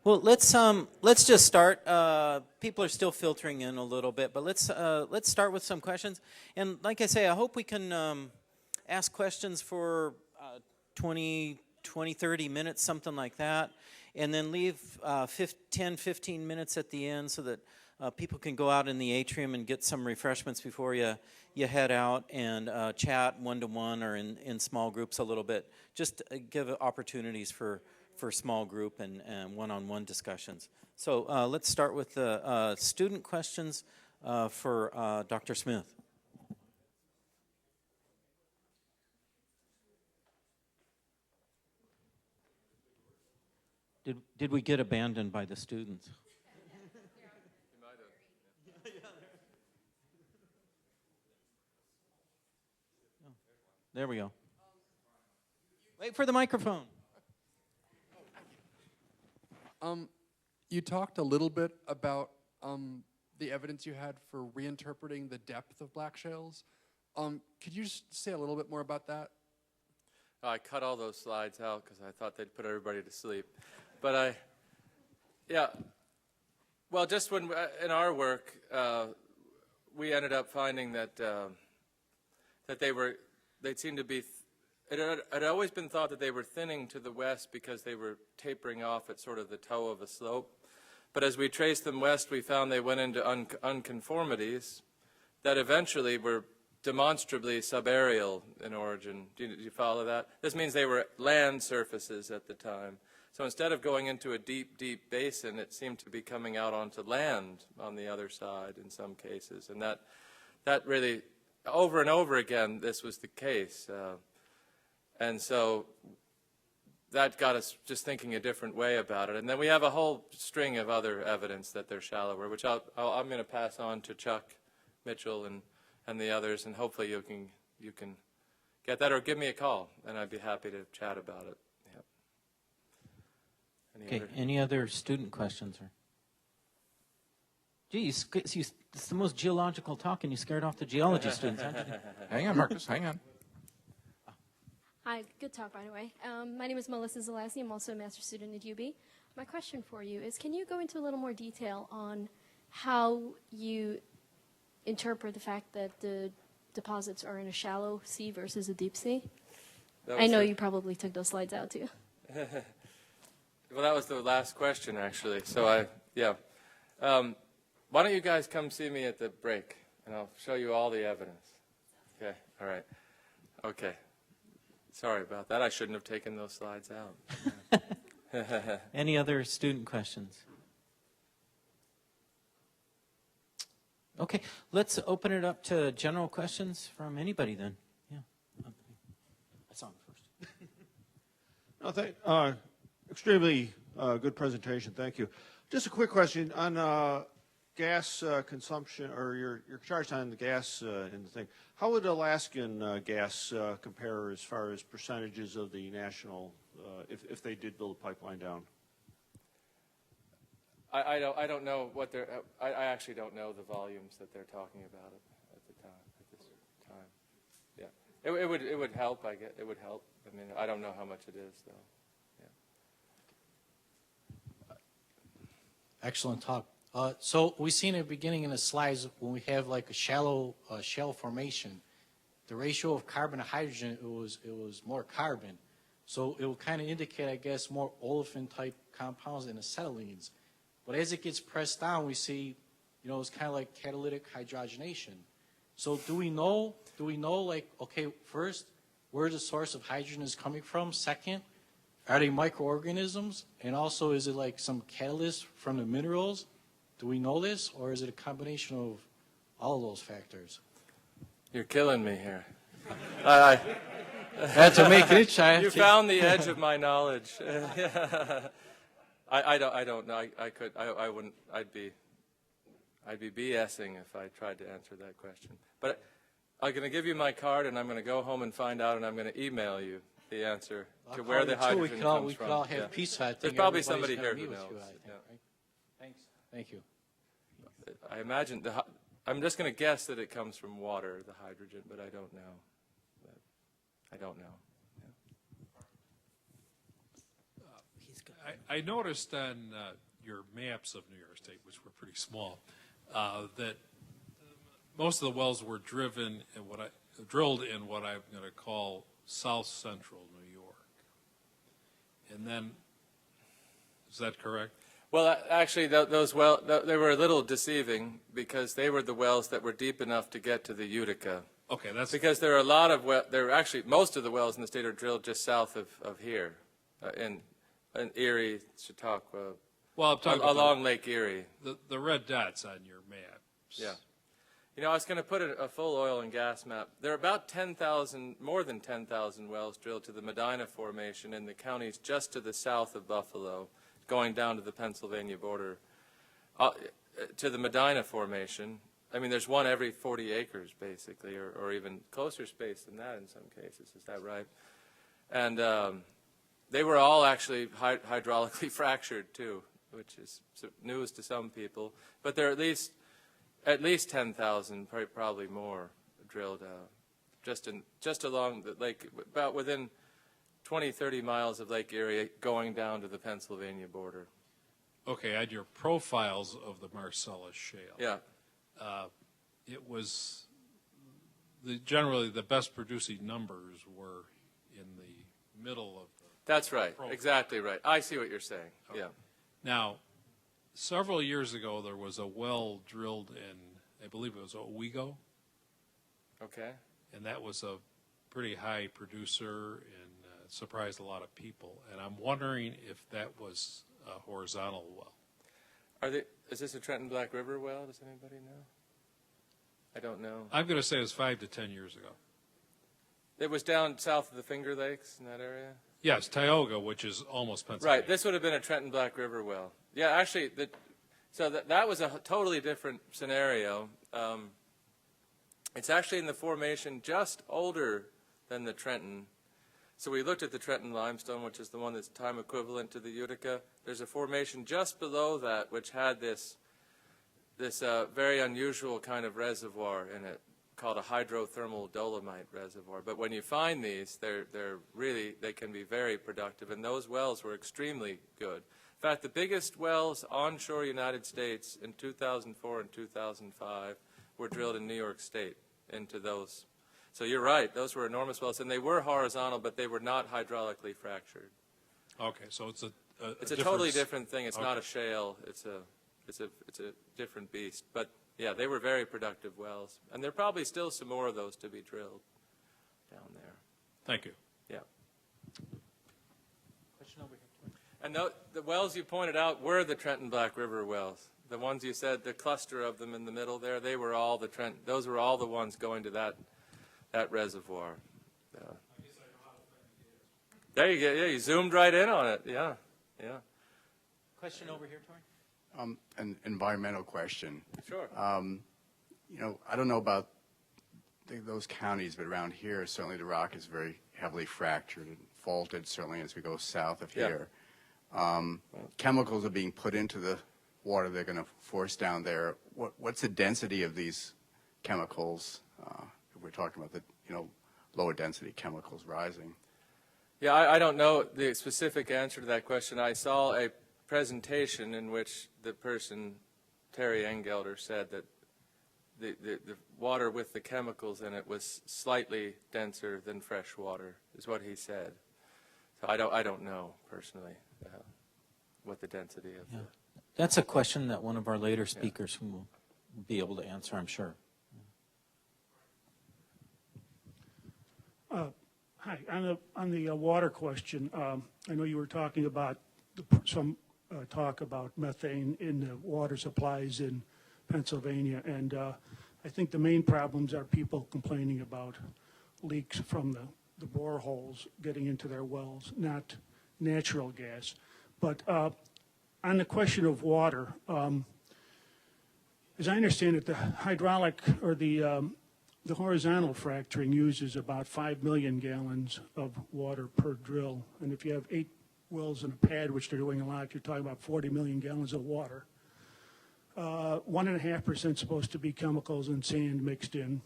Well, let's just start. People are still filtering in a little bit, but let's start with some questions. And like I say, I hope we can ask questions for 20, 30 minutes, something like that, and then leave 10, 15 minutes at the end so that people can go out in the atrium and get some refreshments before you head out and chat one-to-one or in small groups a little bit. Just give opportunities for small group and one-on-one discussions. So let's start with the student questions for Dr. Smith. Did we get abandoned by the students? There we go. Wait for the microphone. You talked a little bit about the evidence you had for reinterpreting the depth of black shales. Could you just say a little bit more about that? I cut all those slides out because I thought they'd put everybody to sleep. But yeah, well, just when in our work, we ended up finding that that they seemed to be. It had always been thought that they were thinning to the west because they were tapering off at sort of the toe of a slope. But as we traced them west, we found they went into unconformities that eventually were demonstrably subaerial in origin. Do you follow that? This means they were land surfaces at the time. So instead of going into a deep, deep basin, it seemed to be coming out onto land on the other side in some cases. And that really, over and over again, this was the case. And so that got us just thinking a different way about it. And then we have a whole string of other evidence that they're shallower, which I'm going to pass on to Chuck Mitchell and the others, and hopefully you can get that, or give me a call, and I'd be happy to chat about it. Yep. Any other student questions? Or? Geez, it's the most geological talk, and you scared off the geology students. Hang on, Marcus, hang on. Hi, good talk, by the way. My name is Melissa Zelazny. I'm also a master's student at UB. My question for you is, can you go into a little more detail on how you interpret the fact that the deposits are in a shallow sea versus a deep sea? I know you probably took those slides out, too. Well, that was the last question, actually. So yeah. Why don't you guys come see me at the break, and I'll show you all the evidence. Okay, all right. Okay. Sorry about that. I shouldn't have taken those slides out. Any other student questions? Okay, let's open it up to general questions from anybody then. Yeah. That's on first. No, extremely good presentation. Thank you. Just a quick question on gas consumption, or your charge on the gas in the thing. How would Alaskan gas compare as far as percentages of the national, if they did build a pipeline down? I don't know what they're. I actually don't know the volumes that they're talking about at this time. Yeah, it would help. I guess it would help. I mean, I don't know how much it is though. Yeah. Excellent talk. So we see in the beginning in the slides when we have like a shallow shale formation, the ratio of carbon to hydrogen, it was more carbon. So it will kind of indicate, I guess, more olefin type compounds in acetylenes. But as it gets pressed down, we see, it's kind of like catalytic hydrogenation. So do we know like, okay, first, where the source of hydrogen is coming from? Second, are they microorganisms? And also, is it like some catalyst from the minerals? Do we know this, or is it a combination of all of those factors? You're killing me here. I had to make it. You found the edge of my knowledge. I don't know. I wouldn't. I'd be BSing if I tried to answer that question. But I'm going to give you my card, and I'm going to go home and find out, and I'm going to email you the answer to where the hydrogen comes from. We could all have peace. There's probably somebody here who knows. Right? Thanks. Thank you. I imagine I'm just going to guess that it comes from water, the hydrogen, but I don't know. I don't know. He's I noticed on your maps of New York State, which were pretty small, that most of the wells were drilled in what I'm going to call south central New York. And then, is that correct? Well, actually, they were a little deceiving because they were the wells that were deep enough to get to the Utica. Okay, that's Because there are most of the wells in the state are drilled just south of here, in Erie, Chautauqua, well, I'm talking along Lake Erie. the red dots on your maps. Yeah. You know, I was going to put a full oil and gas map. There are about 10,000, more than 10,000 wells drilled to the Medina Formation in the counties just to the south of Buffalo, going down to the Pennsylvania border, to the Medina Formation. I mean, there's one every 40 acres, basically, or even closer space than that in some cases. Is that right? And they were all actually hydraulically fractured, too, which is news to some people. But there are at least 10,000, probably more, drilled just along the lake, about within 20, 30 miles of Lake Erie, going down to the Pennsylvania border. Okay, on your profiles of the Marcellus Shale. Yeah. It was generally the best producing numbers were in the middle of the. That's right. profile. Exactly right. I see what you're saying. Okay. Yeah. Now, several years ago, there was a well drilled in, I believe it was Owego, Okay. and that was a pretty high producer and surprised a lot of people. And I'm wondering if that was a horizontal well. Is this a Trenton Black River well? Does anybody know? I don't know. I'm going to say it was 5 to 10 years ago. It was down south of the Finger Lakes in that area? Yes, Tioga, which is almost Pennsylvania. Right. This would have been a Trenton Black River well. Yeah, actually, that was a totally different scenario. It's actually in the formation just older than the Trenton. So we looked at the Trenton limestone, which is the one that's time equivalent to the Utica. There's a formation just below that which had this very unusual kind of reservoir in it called a hydrothermal dolomite reservoir. But when you find these, they can be very productive, and those wells were extremely good. In fact, the biggest wells onshore United States in 2004 and 2005 were drilled in New York State into those. So you're right, those were enormous wells, and they were horizontal, but they were not hydraulically fractured. Okay, so it's a totally different thing. It's not a shale. It's a different beast. But yeah, they were very productive wells, and there are probably still some more of those to be drilled down there. Thank you. Yeah. Question over here. And the wells you pointed out were the Trenton Black River wells. The ones you said, the cluster of them in the middle there, they were all the Trenton. Those were all the ones going to that reservoir. There you go. Yeah, you zoomed right in on it. Yeah, yeah. Question over here, Taury. An environmental question. Sure. You know, I don't know about those counties, but around here, certainly the rock is very heavily fractured and faulted, certainly as we go south of here. Chemicals are being put into the water they're going to force down there. What's the density of these chemicals? If we're talking about the, lower density chemicals rising. Yeah, I don't know the specific answer to that question. I saw a presentation in which the person, Terry Engelder, said that the water with the chemicals in it was slightly denser than fresh water, is what he said. So I don't know personally what the density of the. That's a question that one of our later speakers will be able to answer, I'm sure. Hi. On the water question, I know you were talking about some talk about methane in the water supplies in Pennsylvania, and I think the main problems are people complaining about leaks from the boreholes getting into their wells, not natural gas. But on the question of water, as I understand it, the hydraulic or the horizontal fracturing uses about 5 million gallons of water per drill. And if you have 8 wells in a pad, which they're doing a lot, you're talking about 40 million gallons of water. 1.5% supposed to be chemicals and sand mixed in.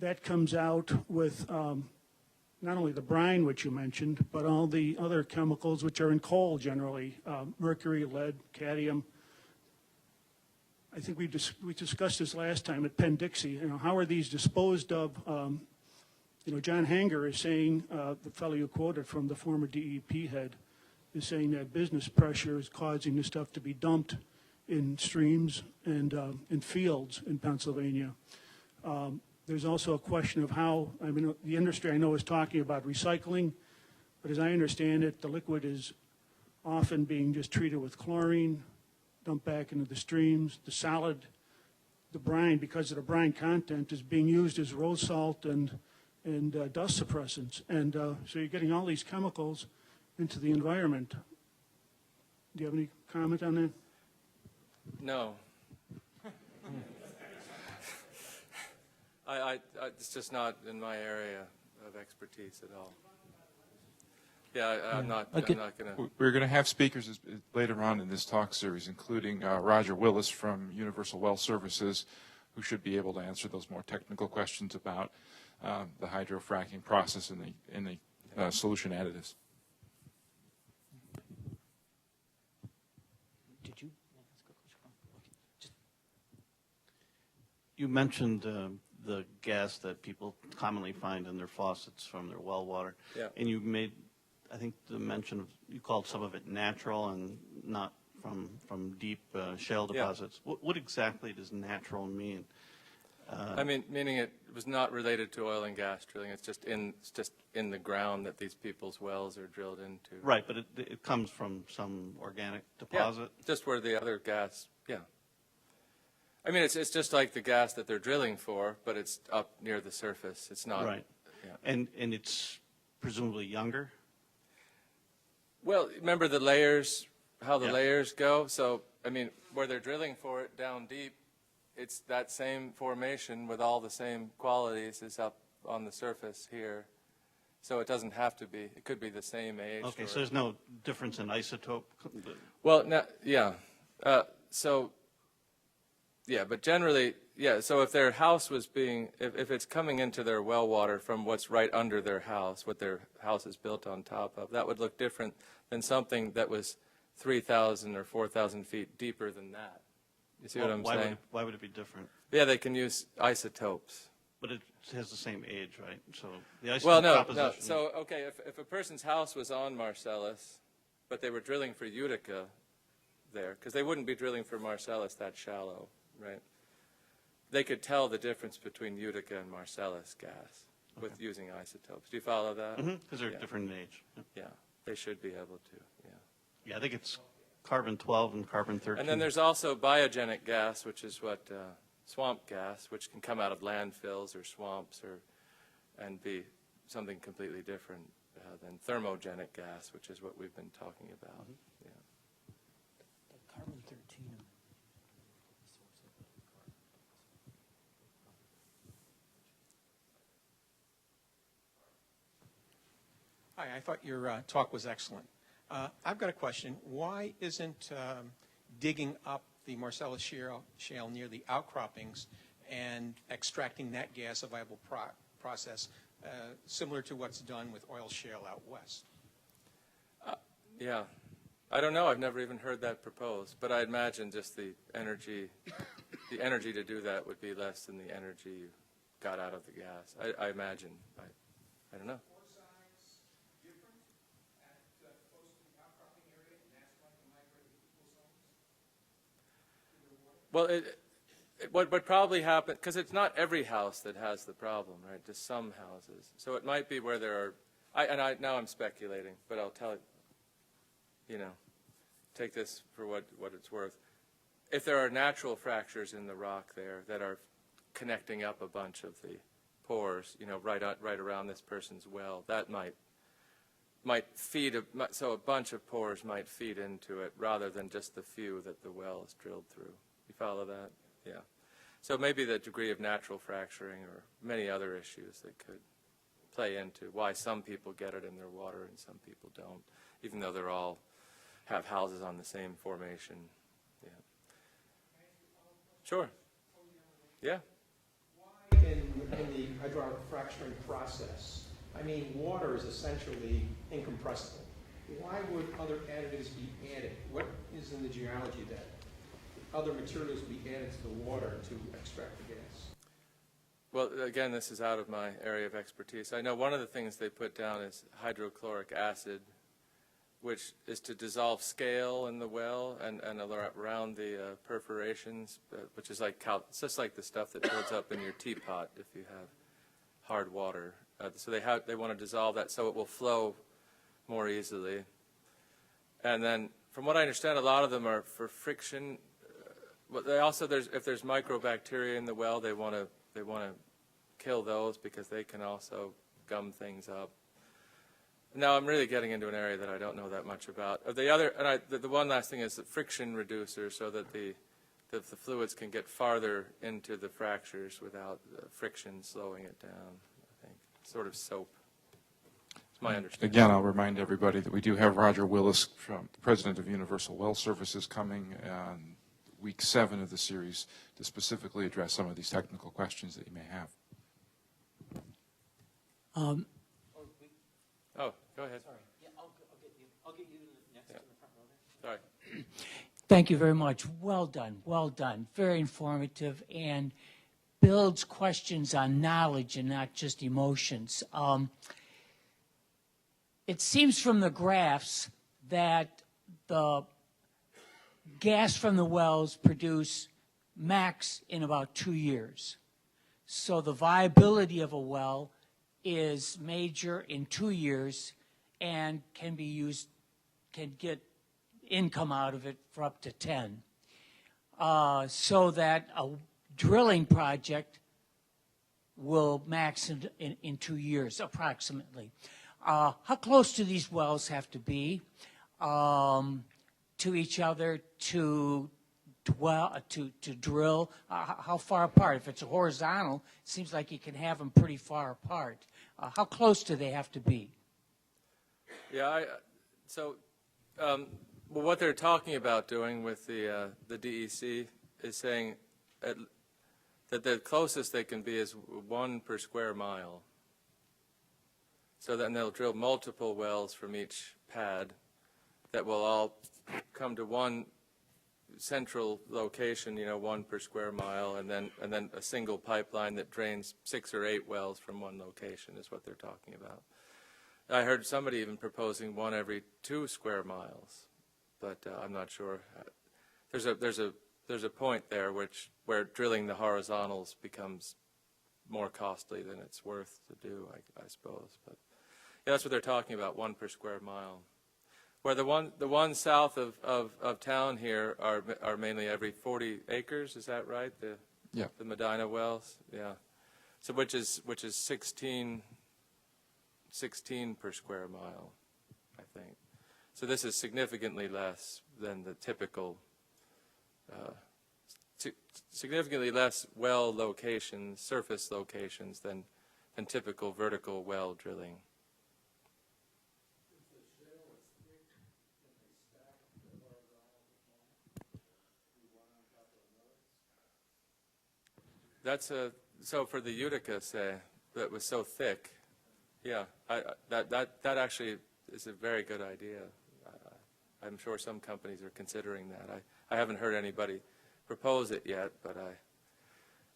That comes out with not only the brine, which you mentioned, but all the other chemicals which are in coal generally, mercury, lead, cadmium. I think we discussed this last time at Penn-Dixie. You know, how are these disposed of? You know, John Hanger is saying, the fellow you quoted from the former DEP head, is saying that business pressure is causing this stuff to be dumped in streams and in fields in Pennsylvania. There's also a question of how, I mean, the industry I know is talking about recycling, but as I understand it, the liquid is often being just treated with chlorine, dumped back into the streams. The solid, the brine, because of the brine content, is being used as road salt and dust suppressants. And so you're getting all these chemicals into the environment. Do you have any comment on that? No. It's just not in my area of expertise at all. Yeah, I'm not going to. We're going to have speakers later on in this talk series, including Roger Willis from Universal Well Services, who should be able to answer those more technical questions about the hydrofracking process and the solution additives. Did you? You mentioned the gas that people commonly find in their faucets from their well water. Yeah. And you made, I think, the mention of, you called some of it natural and not from deep shale deposits. Yeah. What exactly does natural mean? I mean, meaning it was not related to oil and gas drilling. It's just in the ground that these people's wells are drilled into. Right, but it comes from some organic deposit? Yeah, just where the other gas, yeah. I mean, it's just like the gas that they're drilling for, but it's up near the surface. It's not. Right. Yeah. And it's presumably younger? Well, remember the layers, how the layers go? So, I mean, where they're drilling for it down deep, it's that same formation with all the same qualities is up on the surface here. So it doesn't have to be. It could be the same age. Okay, so there's no difference in isotope? Well, no, yeah. Yeah, but generally, yeah, so if their house was being, if it's coming into their well water from what's right under their house, what their house is built on top of, that would look different than something that was 3,000 or 4,000 feet deeper than that. You see what I'm saying? Why would it be different? Yeah, they can use isotopes. But it has the same age, right? So the isotope Well, no. composition. So, okay, if a person's house was on Marcellus, but they were drilling for Utica there, because they wouldn't be drilling for Marcellus that shallow, right? They could tell the difference between Utica and Marcellus gas with using isotopes. Do you follow that? Because they're different in age. Yeah, they should be able to, yeah. Yeah, I think it's carbon-12 and carbon-13. And then there's also biogenic gas, which is what swamp gas, which can come out of landfills or swamps and be something completely different than thermogenic gas, which is what we've been talking about. Yeah. Carbon-13. Hi, I thought your talk was excellent. I've got a question. Why isn't digging up the Marcellus Shale near the outcroppings and extracting that gas a viable process, similar to what's done with oil shale out west? Yeah. I don't know. I've never even heard that proposed. But I imagine just the energy to do that would be less than the energy you got out of the gas. I imagine. I don't know. Well, what probably happened, because it's not every house that has the problem, right? Just some houses. So it might be where there are, now I'm speculating, but I'll tell you, take this for what it's worth. If there are natural fractures in the rock there that are connecting up a bunch of the pores, right around this person's well, that might feed, so a bunch of pores might feed into it rather than just the few that the well is drilled through. You follow that? Yeah. So maybe the degree of natural fracturing or many other issues that could play into why some people get it in their water and some people don't, even though they're all have houses on the same formation. Yeah. Sure. Yeah. Why in the hydraulic fracturing process I mean, water is essentially incompressible. Why would other additives be added? What is in the geology that other materials be added to the water to extract the gas? Well, again, this is out of my area of expertise. I know one of the things they put down is hydrochloric acid, which is to dissolve scale in the well and around the perforations, which is like it's just like the stuff that builds up in your teapot if you have hard water. So they want to dissolve that so it will flow more easily. And then, from what I understand, a lot of them are for friction. But they also, if there's microbacteria in the well, they want to kill those because they can also gum things up. Now I'm really getting into an area that I don't know that much about. The one last thing is the friction reducer, so that the fluids can get farther into the fractures without friction slowing it down. I think sort of soap. It's my understanding. Again, I'll remind everybody that we do have Roger Willis, President of Universal Well Services, coming on week 7 of the series to specifically address some of these technical questions that you may have. Oh, go ahead. Sorry. Yeah, I'll get you next in the front row there. Sorry. Thank you very much. Well done. Well done. Very informative and builds questions on knowledge and not just emotions. It seems from the graphs that the gas from the wells produce max in about 2 years. So the viability of a well is major in 2 years and can get income out of it for up to 10. So that a drilling project will max in 2 years approximately. How close do these wells have to be to each other to drill? How far apart? If it's a horizontal, it seems like you can have them pretty far apart. How close do they have to be? Yeah, well, what they're talking about doing with the DEC is saying that the closest they can be is 1 per square mile. So then they'll drill multiple wells from each pad that will all come to one central location, 1 per square mile, and then a single pipeline that drains 6 or 8 wells from one location is what they're talking about. I heard somebody even proposing 1 every 2 square miles, but I'm not sure. There's a point there where drilling the horizontals becomes more costly than it's worth to do, I suppose. But yeah, that's what they're talking about, 1 per square mile. Where the ones south of town here are mainly every 40 acres, is that right? The Medina wells, yeah. So which is 16 per square mile, I think. So this is significantly less than the typical, significantly less well locations, surface locations than typical vertical well drilling. So for the Utica, say, that was so thick, yeah, that actually is a very good idea. I'm sure some companies are considering that. I haven't heard anybody propose it yet, but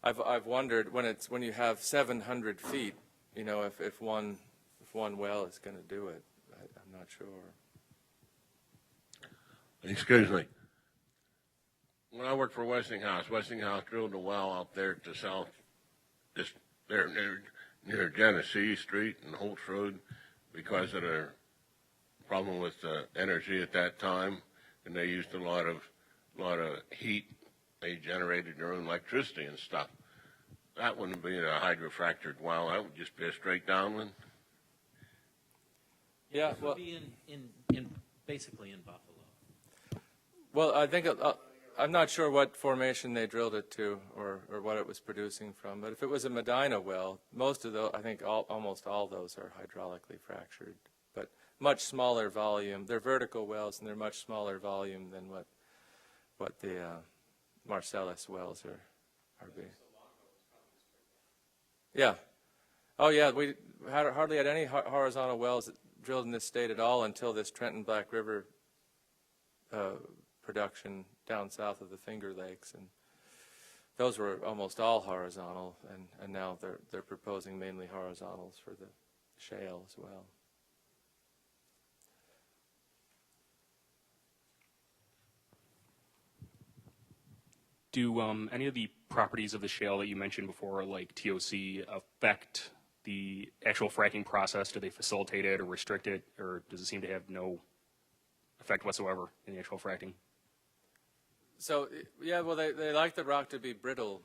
I've wondered when you have 700 feet, if one well is going to do it. I'm not sure. Excuse me. When I worked for Westinghouse drilled a well out there to south, just there near Genesee Street and Holtz Road, because of the problem with energy at that time, and they used a lot of heat. They generated their own electricity and stuff. That wouldn't be a hydrofractured well. That would just be a straight down one. Yeah, It would be basically in Buffalo. Well, I think I'm not sure what formation they drilled it to or what it was producing from, but if it was a Medina well, most of those, I think almost all those are hydraulically fractured, but much smaller volume. They're vertical wells, and they're much smaller volume than what the Marcellus wells are being. Yeah. Oh, yeah. hardly had any horizontal wells drilled in this state at all until this Trenton Black River production down south of the Finger Lakes, and those were almost all horizontal, and now they're proposing mainly horizontals for the shale as well. Do any of the properties of the shale that you mentioned before, like TOC, affect the actual fracking process? Do they facilitate it or restrict it, or does it seem to have no effect whatsoever in the actual fracking? So, yeah, well, they like the rock to be brittle.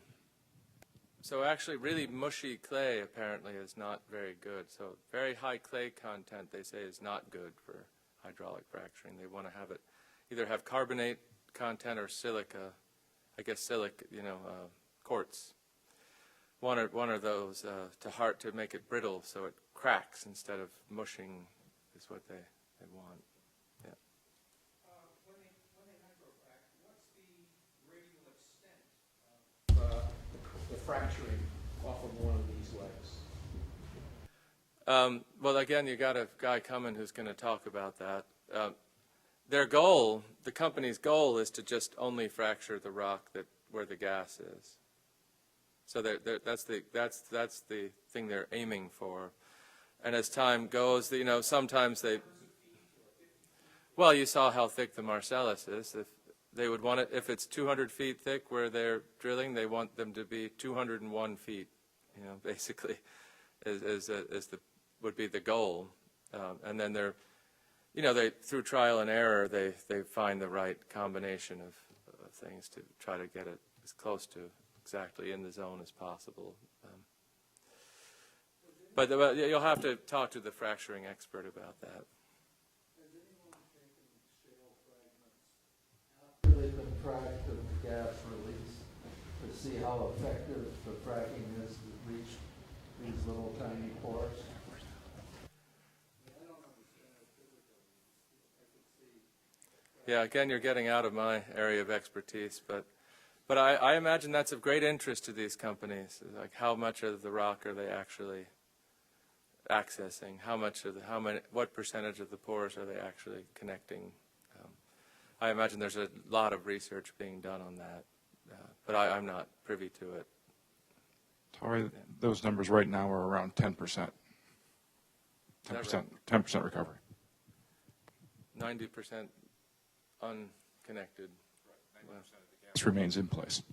So actually, really mushy clay apparently is not very good. So very high clay content, they say, is not good for hydraulic fracturing. They want to have it either have carbonate content or silica. I guess quartz. One of those to make it brittle so it cracks instead of mushing is what they want. Yeah. When they hydrofrac, what's the radial extent of the fracturing off of one of these legs? Well, again, you got a guy coming who's going to talk about that. Their goal, the company's goal, is to just only fracture the rock where the gas is. So that's the thing they're aiming for. And as time goes, sometimes well, you saw how thick the Marcellus is. If they would want it, if it's 200 feet thick where they're drilling, they want them to be 201 feet. Basically, would be the goal. And then through trial and error, they find the right combination of things to try to get it as close to exactly in the zone as possible. But you'll have to talk to the fracturing expert about that. Has anyone taken shale fragments after they've been fracked of the gas release to see how effective the fracking is to reach these little tiny pores? Yeah, again, you're getting out of my area of expertise, but I imagine that's of great interest to these companies. Like, how much of the rock are they actually accessing? What percentage of the pores are they actually connecting? I imagine there's a lot of research being done on that, but I'm not privy to it. Taury, those numbers right now are around 10%. 10% recovery. 90% unconnected. This remains in place.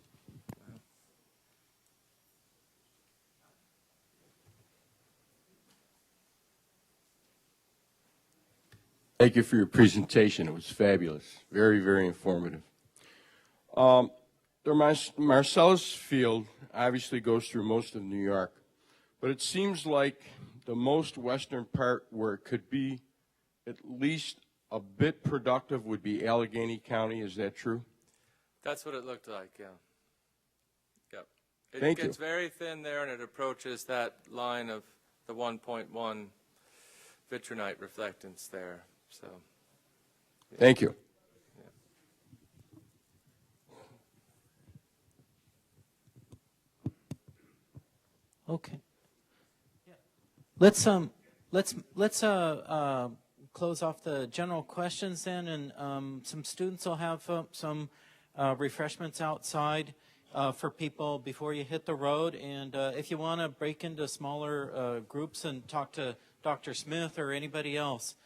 Thank you for your presentation. It was fabulous. Very, very informative. The Marcellus field obviously goes through most of New York, but it seems like the most western part where it could be at least a bit productive would be Allegheny County. Is that true? That's what it looked like, yeah. Yep. Thank you. It gets very thin there, and it approaches that line of the 1.1 vitrinite reflectance there. So. Yeah. Thank you. Yeah. Okay. Yeah. Let's close off the general questions then, and some students will have some refreshments outside for people before you hit the road. And if you want to break into smaller groups and talk to Dr. Smith or anybody else,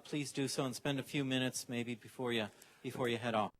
please do so and spend a few minutes maybe before you head off.